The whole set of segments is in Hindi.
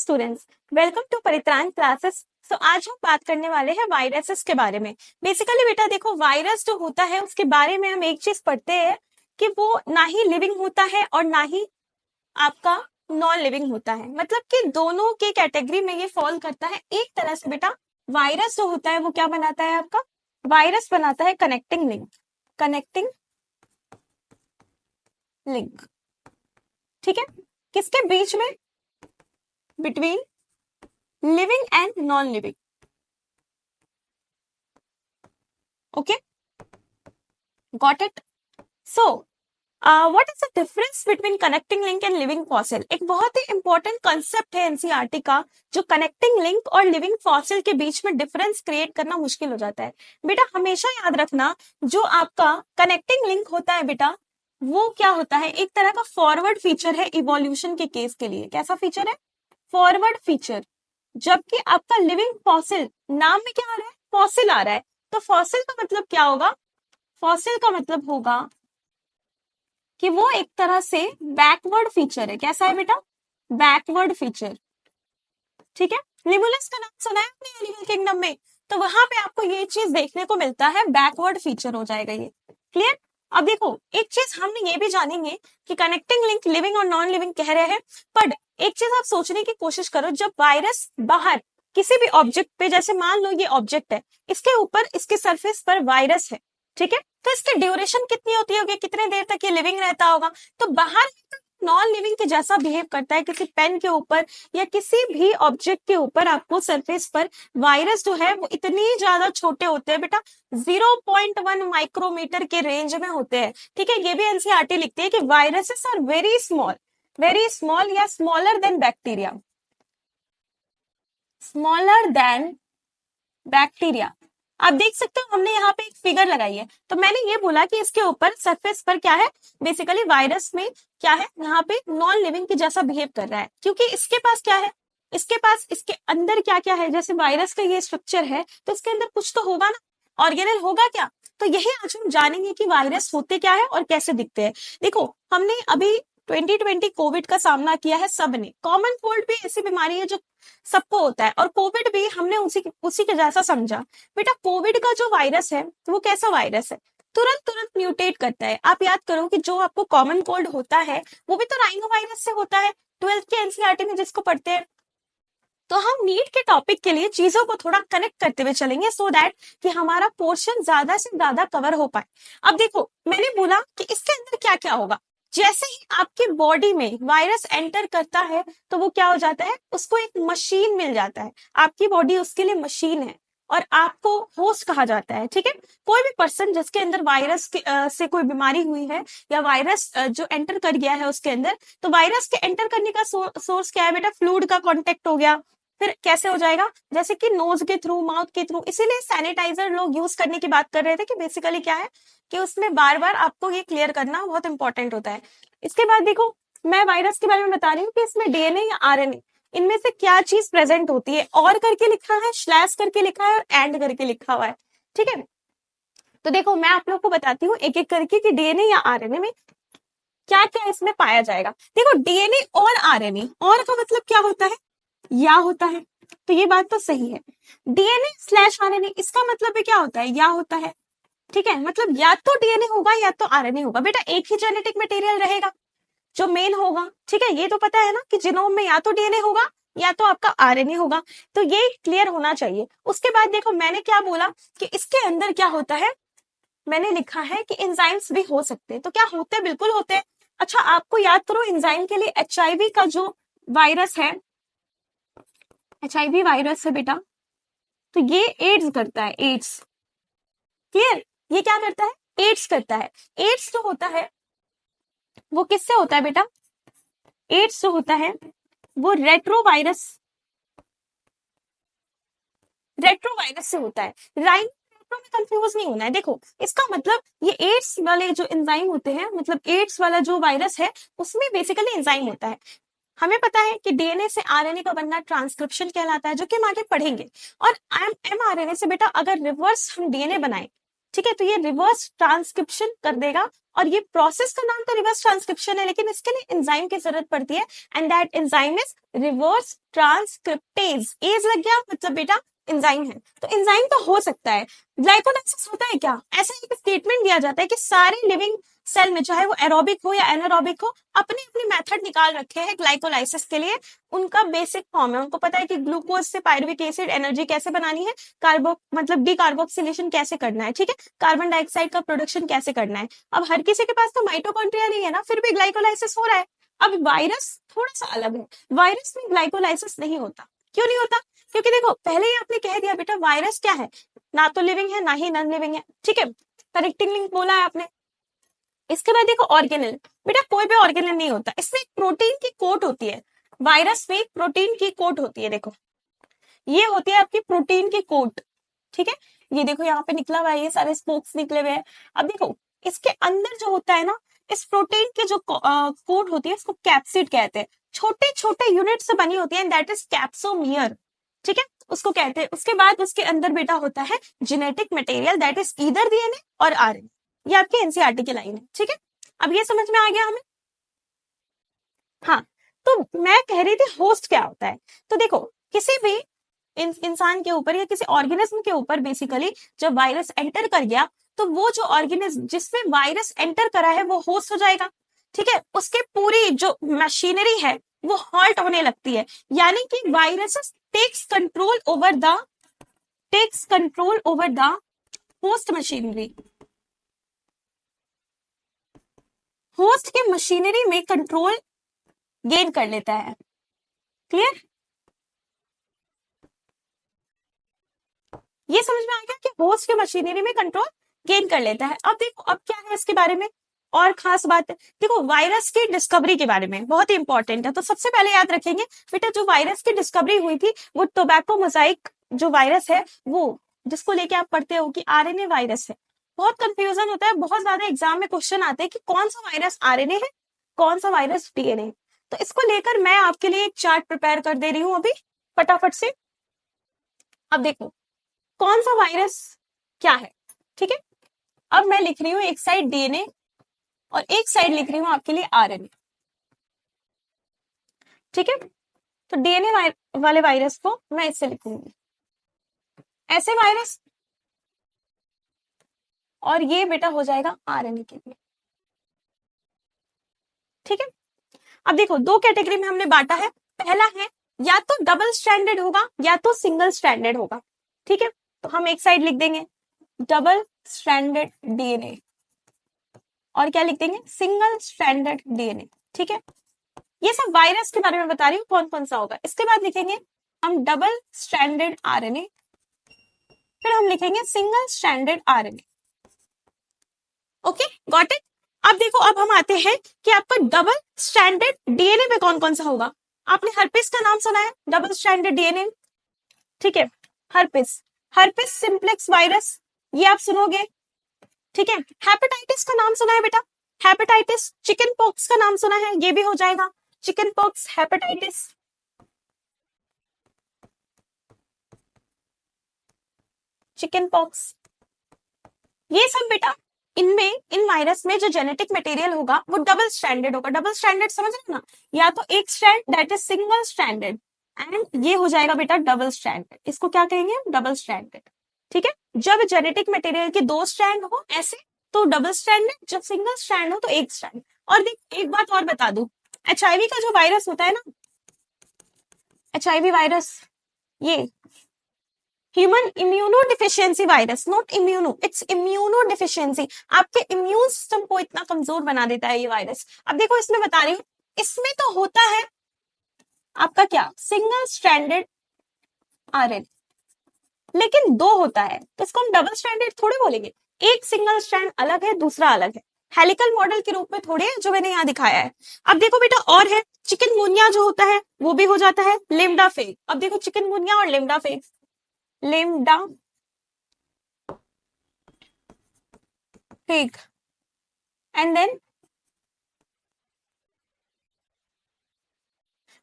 Students, welcome to Paritran classes. आज हम बात करने वाले हैं वायरसेस के बारे में। बेसिकली बेटा देखो, वायरस जो होता है उसके बारे में हम एक चीज पढ़ते हैं कि वो ना ही लिविंग होता है और ना ही आपका नॉन लिविंग होता है, मतलब कि दोनों के कैटेगरी में ये फॉल करता है। एक तरह से बेटा वायरस जो होता है वो क्या बनाता है, आपका वायरस बनाता है कनेक्टिंग लिंक। कनेक्टिंग लिंक, ठीक है, किसके बीच में? Between living and non living. Okay, got it. So what is the difference between connecting link and living fossil? एक बहुत ही इंपॉर्टेंट कंसेप्ट है एनसीईआरटी का, जो कनेक्टिंग लिंक और लिविंग फॉसिल के बीच में डिफरेंस क्रिएट करना मुश्किल हो जाता है। बेटा हमेशा याद रखना, जो आपका कनेक्टिंग लिंक होता है बेटा, वो क्या होता है? एक तरह का फॉरवर्ड फीचर है इवोल्यूशन के केस के लिए। कैसा फीचर है? Forward feature. जबकि आपका लिविंग फॉसिल, नाम में क्या आ रहा है? फॉसिल आ रहा है। तो फॉसिल का मतलब क्या होगा? फॉसिल का मतलब होगा कि वो एक तरह से बैकवर्ड फीचर है। कैसा है बेटा? बैकवर्ड फीचर, ठीक है। लिमुलस का नाम सुना है आपने एनिमल किंगडम में? तो वहां पे आपको ये चीज देखने को मिलता है, बैकवर्ड फीचर हो जाएगा ये। क्लियर? अब देखो, एक चीज हमने ये भी जानेंगे कि कनेक्टिंग लिंक लिविंग और नॉन लिविंग कह रहे हैं, पर एक चीज आप सोचने की कोशिश करो, जब वायरस बाहर किसी भी ऑब्जेक्ट पे, जैसे मान लो ये ऑब्जेक्ट है, इसके ऊपर इसके सरफेस पर वायरस है, ठीक है, तो इसकी ड्यूरेशन कितनी होती होगी? कितने देर तक ये लिविंग रहता होगा? तो बाहर नॉन लिविंग के जैसा बिहेव करता है। किसी पेन के ऊपर या किसी भी ऑब्जेक्ट के ऊपर आपको सरफेस पर वायरस जो है वो इतनी ज्यादा छोटे होते हैं बेटा, 0.1 माइक्रोमीटर के रेंज में होते हैं, ठीक है। ये भी एनसीईआरटी लिखती है कि वायरसेस आर वेरी स्मॉल या smaller than bacteria, smaller than bacteria. आप देख सकते हो, हमने यहाँ पे एक फिगर लगाई है, तो मैंने ये बोला कि इसके ऊपर सरफेस पर क्या है, बेसिकली वायरस में क्या है, यहाँ पे नॉन लिविंग के जैसा बिहेव कर रहा है, क्योंकि इसके पास क्या है, इसके पास इसके अंदर क्या क्या है, जैसे वायरस का ये स्ट्रक्चर है, तो इसके अंदर कुछ तो होगा ना, ऑर्गेनेल होगा क्या? तो यही आज हम जानेंगे कि वायरस होते क्या है और कैसे दिखते हैं। देखो, हमने अभी 2020 कोविड का सामना किया है सबने। कॉमन कोल्ड भी ऐसी बीमारी है जो सबको होता है, और कोविड भी हमने उसी के जैसा समझा। बेटा कोविड का जो वायरस है वो कैसा वायरस है? तुरंत तुरंत म्यूटेट करता है। आप याद करो कि जो आपको कॉमन कोल्ड होता है वो भी तो राइनो वायरस से होता है, 12th के एनसीईआरटी में जिसको पढ़ते हैं। तो हम नीट के टॉपिक के लिए चीजों को थोड़ा कनेक्ट करते हुए चलेंगे, सो दैट कि हमारा पोर्शन ज्यादा से ज्यादा कवर हो पाए। अब देखो, मैंने बोला कि इसके अंदर क्या क्या होगा। जैसे ही आपकी बॉडी में वायरस एंटर करता है तो वो क्या हो जाता है, उसको एक मशीन मिल जाता है। आपकी बॉडी उसके लिए मशीन है और आपको होस्ट कहा जाता है, ठीक है। कोई भी पर्सन जिसके अंदर वायरस से कोई बीमारी हुई है या वायरस जो एंटर कर गया है उसके अंदर, तो वायरस के एंटर करने का सोर्स क्या है बेटा? फ्लूइड का कांटेक्ट हो गया। फिर कैसे हो जाएगा? जैसे कि नोज के थ्रू, माउथ के थ्रू। इसीलिए सैनिटाइजर लोग यूज करने की बात कर रहे थे कि बेसिकली क्या है कि उसमें बार बार आपको ये क्लियर करना बहुत इंपॉर्टेंट होता है। इसके बाद देखो, मैं वायरस के बारे में बता रही हूँ कि इसमें डीएनए या आरएनए, इनमें से क्या चीज प्रेजेंट होती है। और करके लिखा है, स्लैश करके लिखा है और एंड करके लिखा हुआ है, ठीक है। तो देखो, मैं आप लोग को बताती हूँ एक एक करके कि डीएनए या आरएनए में क्या क्या इसमें पाया जाएगा। देखो, डीएनए और आरएनए, और का मतलब क्या होता है? या होता है, तो ये बात तो सही है। डीएनए स्लैश आरएनए, इसका मतलब भी क्या होता है? या होता है, ठीक है। मतलब या तो डीएनए होगा या तो आरएनए होगा। बेटा एक ही जेनेटिक मटेरियल रहेगा जो मेन होगा, ठीक है। ये तो पता है ना कि जीनोम में या तो डीएनए होगा या तो आपका आरएनए होगा, तो ये क्लियर होना चाहिए। उसके बाद देखो, मैंने क्या बोला कि इसके अंदर क्या होता है, मैंने लिखा है कि एंजाइम्स भी हो सकते हैं। तो क्या होते हैं? बिल्कुल होते हैं। अच्छा, आपको याद करो, एंजाइम के लिए एचआईवी का जो वायरस है, एचआईवी वायरस है बेटा, तो ये एड्स करता है, एड्स। क्लियर? ये क्या करता है? एड्स करता है। एड्स जो होता है वो किससे होता है बेटा? एड्स जो होता है वो रेट्रोवायरस से होता है। राइन रेट्रो में कंफ्यूज नहीं होना है। देखो, इसका मतलब ये एड्स वाले जो एंजाइम होते हैं, मतलब एड्स वाला जो वायरस है उसमें बेसिकली एंजाइम होता है। हमें पता है कि डीएनए से आरएनए का बनना ट्रांसक्रिप्शन कहलाता है, जो कि हम आगे पढ़ेंगे। और एमआरएनए से बेटा अगर रिवर्स हम डीएनए बनाए ठीक है, तो ये रिवर्स ट्रांसक्रिप्शन कर देगा, और ये प्रोसेस का नाम तो रिवर्स ट्रांसक्रिप्शन है, लेकिन इसके लिए एंजाइम की जरूरत पड़ती है, and that enzyme is reverse transcriptase. एज लग गया मतलब बेटा एंजाइम है, तो एंजाइम तो हो सकता है। ग्लाइकोलाइसिस होता है क्या? ऐसा एक स्टेटमेंट दिया जाता है कि सारे लिविंग सेल में, चाहे वो एरोबिक हो या एनारोबिक हो, अपने अपने मेथड निकाल रखे हैं ग्लाइकोलाइसिस के लिए। उनका बेसिक फॉर्म है, उनको पता है कि ग्लूकोज से पायरुविक एसिड एनर्जी कैसे बनानी है, कार्बो मतलब डीकार्बोक्सिलेशन कैसे करना है, ठीक है, कार्बन डाइऑक्साइड का प्रोडक्शन कैसे करना है। अब हर किसी के पास तो माइटोकॉन्ड्रिया नहीं है ना, फिर भी ग्लाइकोलाइसिस हो रहा है। अब वायरस थोड़ा सा अलग है, वायरस में ग्लाइकोलाइसिस नहीं होता। क्यों नहीं होता? क्योंकि देखो पहले ही आपने कह दिया बेटा वायरस क्या है, ना तो लिविंग है ना ही नॉन लिविंग है, ठीक है, करेक्टिंग लिंक बोला है आपने। इसके बाद देखो ऑर्गेनेल, बेटा कोई भी ऑर्गेनेल नहीं होता, इसमें एक प्रोटीन की कोट होती है, वायरस में प्रोटीन की कोट होती है। देखो ये होती है आपकी प्रोटीन की कोट, ठीक है, ये देखो यहाँ पे निकला हुआ है, ये सारे स्पोक्स निकले हुए हैं। अब देखो इसके अंदर जो होता है ना, इस प्रोटीन की जो कोट होती है उसको कैप्सिड कहते हैं, छोटे छोटे यूनिट से बनी होती है, दैट इज कैप्सोमियर, ठीक है, उसको कहते हैं। उसके बाद उसके अंदर बेटा होता है genetic material, that is either DNA और आरएनए। ये आपकी एनसीईआरटी की लाइन है, ठीक है, अब ये समझ में आ गया हमें। हाँ, तो मैं कह रही थी होस्ट क्या होता है। तो देखो किसी भी इंसान के ऊपर या किसी ऑर्गेनिज्म के ऊपर बेसिकली जब वायरस एंटर कर गया, तो वो जो ऑर्गेनिज्म जिसमें वायरस एंटर करा है वो होस्ट हो जाएगा, ठीक है, उसके पूरी जो मशीनरी है वो हॉल्ट होने लगती है, यानी कि virus takes control over the host machinery, host के मशीनरी में कंट्रोल गेन कर लेता है। क्लियर? ये समझ में आ गया कि होस्ट के मशीनरी में कंट्रोल गेन कर लेता है। अब देखो अब क्या है इसके बारे में और खास बात है, देखो वायरस की डिस्कवरी के बारे में बहुत ही इंपॉर्टेंट है। तो सबसे पहले याद रखेंगे बेटा, जो वायरस की डिस्कवरी हुई थी वो टोबैको मोजाइक जो वायरस है, वो जिसको लेके आप पढ़ते हो कि आरएनए वायरस है। बहुत कंफ्यूजन होता है, बहुत ज्यादा एग्जाम में क्वेश्चन आते हैं कि कौन सा वायरस आरएनए है, कौन सा वायरस डीएनए। तो इसको लेकर मैं आपके लिए एक चार्ट प्रिपेयर कर दे रही हूँ अभी फटाफट से। अब देखो कौन सा वायरस क्या है, ठीक है, अब मैं लिख रही हूँ एक साइड डीएनए और एक साइड लिख रही हूँ आपके लिए आरएनए, ठीक है। तो डीएनए वाले वायरस को मैं इससे लिखूंगी, ऐसे वायरस, और ये बेटा हो जाएगा आरएनए के लिए, ठीक है। अब देखो दो कैटेगरी में हमने बांटा है, पहला है या तो डबल स्ट्रैंडेड होगा या तो सिंगल स्ट्रैंडेड होगा, ठीक है, तो हम एक साइड लिख देंगे डबल स्ट्रैंडेड डीएनए और क्या लिख देंगे सिंगल स्ट्रैंडेड डीएनए, ठीक है। ये सब वायरस के बारे में बता रही हूँ कौन कौन सा होगा। इसके बाद लिखेंगे हम डबल स्ट्रैंडेड आरएनए, फिर हम लिखेंगे single stranded RNA. Okay got it. अब देखो अब हम आते हैं कि आपका डबल स्ट्रैंडेड डीएनए में कौन कौन सा होगा। आपने हर्पिस का नाम सुना है, डबल स्ट्रैंडेड डीएनए, ठीक है, हर्पिस, हर्पिस सिंप्लेक्स वायरस, ये आप सुनोगे, ठीक है। हेपेटाइटिस का नाम सुना है बेटा, हेपेटाइटिस, चिकन पॉक्स का नाम सुना है, ये भी हो जाएगा chicken pox, hepatitis, chicken pox, ये सब बेटा इनमें इन वायरस में जो जेनेटिक मटेरियल होगा वो डबल स्ट्रैंडेड होगा। डबल स्ट्रैंडेड समझ रहे हो ना, या तो एक strand that is single stranded and ये हो जाएगा बेटा डबल स्ट्रैंडेड, इसको क्या कहेंगे डबल स्ट्रैंडेड, ठीक है। जब जेनेटिक मटेरियल के दो स्ट्रैंड हो ऐसे तो डबल स्ट्रैंडेड, जब सिंगल स्ट्रैंड हो तो एक स्ट्रैंड। और देख एक बात और बता दूं, एचआईवी का जो वायरस होता है ना, एचआईवी वायरस, ये human immuno deficiency virus, not immuno, it's immuno deficiency, आपके इम्यून सिस्टम को इतना कमजोर बना देता है ये वायरस। अब देखो इसमें बता रही हूँ, इसमें तो होता है आपका क्या सिंगल स्ट्रैंडेड आरएनए, लेकिन दो होता है तो इसको हम डबल स्ट्रैंडेड थोड़े बोलेंगे, एक सिंगल स्ट्रैंड अलग है दूसरा अलग है, हेलिकल मॉडल के रूप में थोड़े है जो मैंने यहाँ दिखाया है। अब देखो बेटा और है चिकनगुनिया जो होता है वो भी हो जाता है लिम्डा फेग। अब देखो चिकनगुनिया और लिम्डा फेग, लिम्डा फेग एंड देन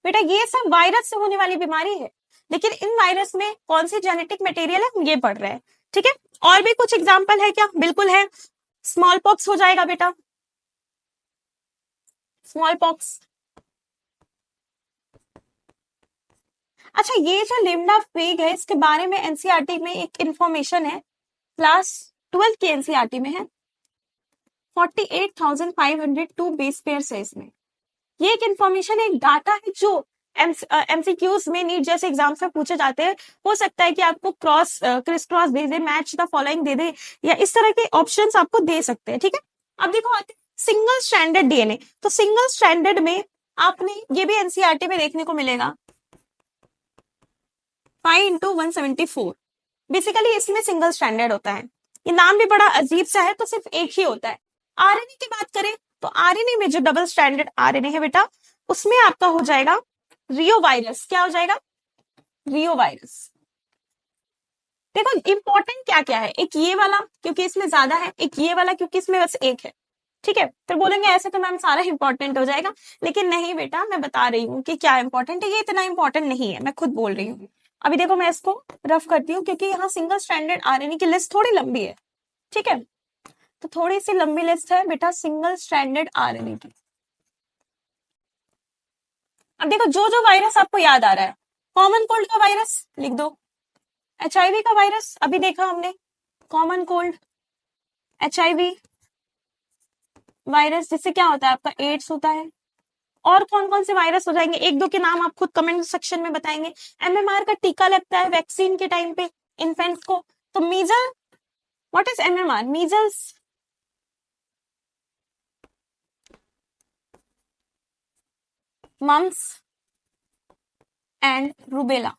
बेटा ये सब वायरस से होने वाली बीमारी है, लेकिन इन वायरस में कौन सी जेनेटिक मटेरियल है हम ये पढ़ रहे हैं, ठीक है। और भी कुछ एग्जाम्पल है क्या? बिल्कुल है। स्मॉल पॉक्स हो जाएगा बेटा, स्मॉल पॉक्स। अच्छा, ये जो लिम्डा फेग है इसके बारे में एनसीईआरटी में एक इंफॉर्मेशन है, क्लास 12 की एनसीईआरटी में है। 48,502 बेस पेयर्स है इसमें। ये एक इंफॉर्मेशन है, एक डाटा है जो एमसीक्यूज में नीट जैसे एग्जाम्स में पूछे जाते हैं। हो सकता है कि आपको क्रिस क्रॉस दे दे, मैच द फॉलोइंग दे दे, या इस तरह के ऑप्शंस आपको दे सकते हैं। ठीक है, अब देखो आते सिंगल स्ट्रैंडेड डीएनए। तो सिंगल स्ट्रैंडेड में आपने ये भी एनसीईआरटी में देखने को मिलेगा 5x174। बेसिकली इसमें सिंगल स्ट्रैंडेड होता है। ये नाम भी बड़ा अजीब सा है, तो सिर्फ एक ही होता है। आरएनए की बात करें तो आरएनए में जो डबल स्ट्रैंडेड आरएनए है बेटा, उसमें आपका हो जाएगा रियो वायरस। क्या हो जाएगा? रियो वायरस। देखो इंपॉर्टेंट क्या क्या है, एक ये वाला क्योंकि इसमें ज्यादा है, एक ये वाला क्योंकि इसमें बस एक है। ठीक है, फिर बोलेंगे ऐसे तो मैम सारा इंपॉर्टेंट हो जाएगा, लेकिन नहीं बेटा, मैं बता रही हूँ कि क्या इंपॉर्टेंट है। ये इतना इंपॉर्टेंट नहीं है, मैं खुद बोल रही हूँ। अभी देखो मैं इसको रफ करती हूँ क्योंकि यहाँ सिंगल स्ट्रैंडेड आरएनए की लिस्ट थोड़ी लंबी है। ठीक है, तो थोड़ी सी लंबी लिस्ट है बेटा सिंगल स्ट्रैंडेड आरएनए की। अब देखो जो जो वायरस आपको याद आ रहा है, कॉमन कोल्ड का वायरस लिख दो, एचआईवी का वायरस अभी देखा हमने, कॉमन कोल्ड, एचआईवी वायरस जिससे क्या होता है आपका एड्स होता है। और कौन कौन से वायरस हो जाएंगे, एक दो के नाम आप खुद कमेंट सेक्शन में बताएंगे। एमएमआर का टीका लगता है वैक्सीन के टाइम पे इन्फेंट्स को, तो measle, what is MMR? Measles, mumps and rubella.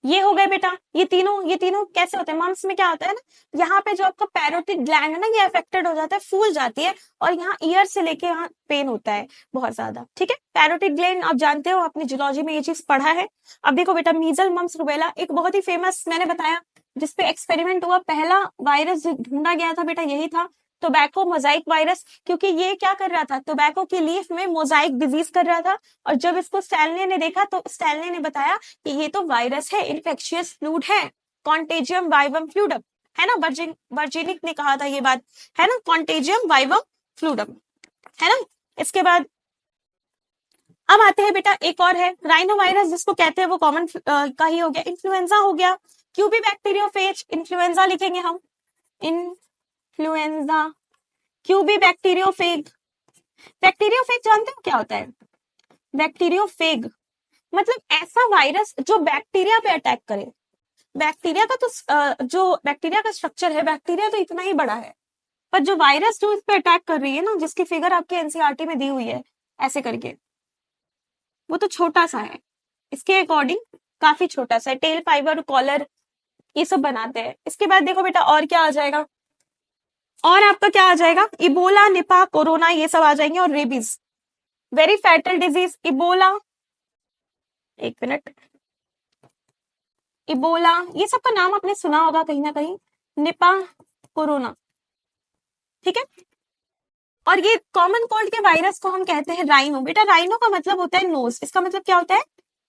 ये हो गए बेटा, ये तीनों कैसे होते हैं? मम्स में क्या होता है ना, यहाँ पे जो आपका पैरोटिड ग्लैंड है ना, ये अफेक्टेड हो जाता है, फूल जाती है, और यहाँ ईयर से लेके यहाँ पेन होता है बहुत ज्यादा। ठीक है, पैरोटिड ग्लैंड आप जानते हो, आपने जूलॉजी में ये चीज पढ़ा है। अब देखो बेटा, मीजल मम्स रूबेला एक बहुत ही फेमस मैंने बताया जिसपे एक्सपेरिमेंट हुआ, पहला वायरस ढूंढा गया था बेटा यही था, टोबैको मोजाइक वायरस। क्योंकि ये क्या कर रहा था, टोबैको की लीफ में मोजाइक डिजीज कर रहा था, और जब इसको स्टैनले ने देखा तो स्टैनले ने बताया कि ये तो वायरस है, इन्फेक्शियस फ्लूड है, कॉन्टेजियम वाइवम फ्लूडम, है ना। वर्जिनिक ने कहा था ये बात, है ना, कॉन्टेजियम वाइवम फ्लूडम, है ना। इसके बाद अब आते हैं बेटा, एक और है राइनो वायरस जिसको कहते हैं, वो कॉमन का ही हो गया। इन्फ्लुएंजा हो गया, क्यूबी बैक्टीरियोफेज, इन्फ्लुएंजा लिखेंगे हम, इन्फ्लुएंजा, क्यूबी बैक्टीरियोफेज। बैक्टीरियोफेज जानते हो क्या होता है? बैक्टीरियोफेग मतलब ऐसा वायरस जो बैक्टीरिया पे अटैक करे। बैक्टीरिया का तो जो बैक्टीरिया का स्ट्रक्चर है, बैक्टीरिया तो इतना ही बड़ा है, पर जो वायरस जो इस पे अटैक कर रही है ना, जिसकी फिगर आपके एनसीईआरटी में दी हुई है ऐसे करके, वो तो छोटा सा है, इसके अकॉर्डिंग काफी छोटा सा है, टेल फाइबर कॉलर ये सब बनाते हैं। इसके बाद देखो बेटा और क्या आ जाएगा, और आपका क्या आ जाएगा, इबोला, निपा, कोरोना, ये सब आ जाएंगे, और rabies, very fatal disease. Ebola, एक मिनट, इबोला ये सब का नाम आपने सुना होगा कहीं ना कहीं, निपा, कोरोना। ठीक है, और ये कॉमन कोल्ड के वायरस को हम कहते हैं राइनो। बेटा राइनो का मतलब होता है नोज, इसका मतलब क्या होता है?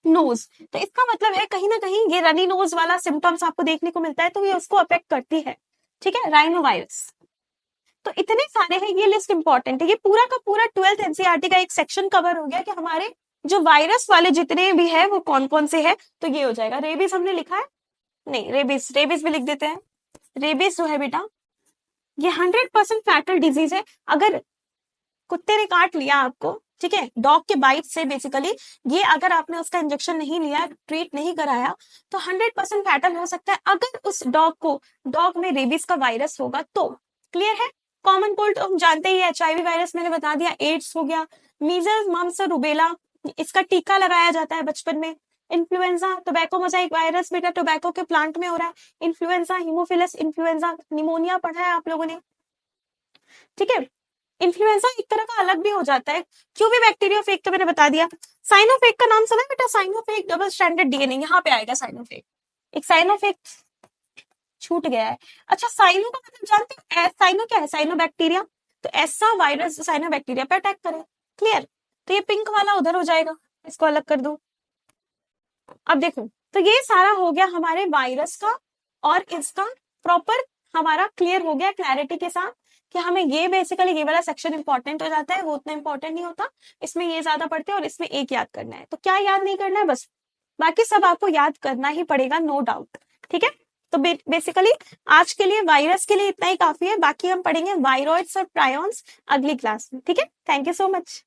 नोज। तो इसका मतलब है कहीं ना कहीं ये रनी नोज वाला सिम्टम्स आपको देखने को मिलता है, तो ये उसको अफेक्ट करती है। ठीक है, राइनो वायरस। तो इतने सारे हैं, ये लिस्ट इंपॉर्टेंट है। ये पूरा का पूरा 12th एनसीईआरटी का एक सेक्शन कवर हो गया कि हमारे जो वायरस वाले जितने भी है वो कौन कौन से है। तो ये हो जाएगा, रेबीज हमने लिखा है, नहीं रेबीज भी लिख देते हैं। रेबीज जो है बेटा ये 100% फैटल डिजीज है। अगर कुत्ते ने काट लिया आपको, ठीक है, डॉग के बाइट से बेसिकली, ये अगर आपने उसका इंजेक्शन नहीं लिया, ट्रीट नहीं कराया, तो 100% फैटल हो सकता है। अगर उस डॉग में रेबीज का वायरस होगा तो। क्लियर है। कॉमन कोल्ड हम जानते ही है, एचआईवी वायरस मैंने बता दिया, एड्स हो गया, मीजल्स, मम्स और रूबेला, इसका टीका लगाया जाता है बचपन में। इन्फ्लुएंजा, टोबैको मोजाइक वायरस बेटा टोबैको के प्लांट में हो रहा है। इन्फ्लुएंजा, हीमोफिलस इन्फ्लुएंजा, निमोनिया पढ़ा है आप लोगों ने। ठीक है, इन्फ्लुएंजा एक तरह का अलग भी हो जाता है, क्यों भी बैक्टीरियोफेग तो मैंने बता दिया। साइनोफेग का नाम सुना है बेटा? साइनोफेग डबल स्ट्रैंडेड डीएनए, यहाँ पे आएगा साइनोफेग। एक साइनोफेग छूट गया है। अच्छा, साइनो का मतलब जानते हो? साइनो क्या है? Cyanobacteria. तो ऐसा वायरस साइनो बैक्टीरिया पे अटैक करे। क्लियर। तो ये पिंक वाला उधर हो जाएगा, इसको अलग कर दो। अब देखो, तो ये सारा हो गया हमारे वायरस का और इसका प्रॉपर हमारा क्लियर हो गया क्लैरिटी के साथ कि हमें ये बेसिकली ये वाला सेक्शन इंपॉर्टेंट हो जाता है, वो उतना इंपॉर्टेंट नहीं होता, इसमें ये ज्यादा पढ़ते हैं और इसमें एक याद करना है। तो क्या याद नहीं करना है, बस बाकी सब आपको याद करना ही पड़ेगा, नो डाउट। ठीक है, तो बेसिकली आज के लिए वायरस के लिए इतना ही काफी है, बाकी हम पढ़ेंगे वायरॉइड्स और प्रायॉन्स अगली क्लास में। ठीक है, थैंक यू सो मच।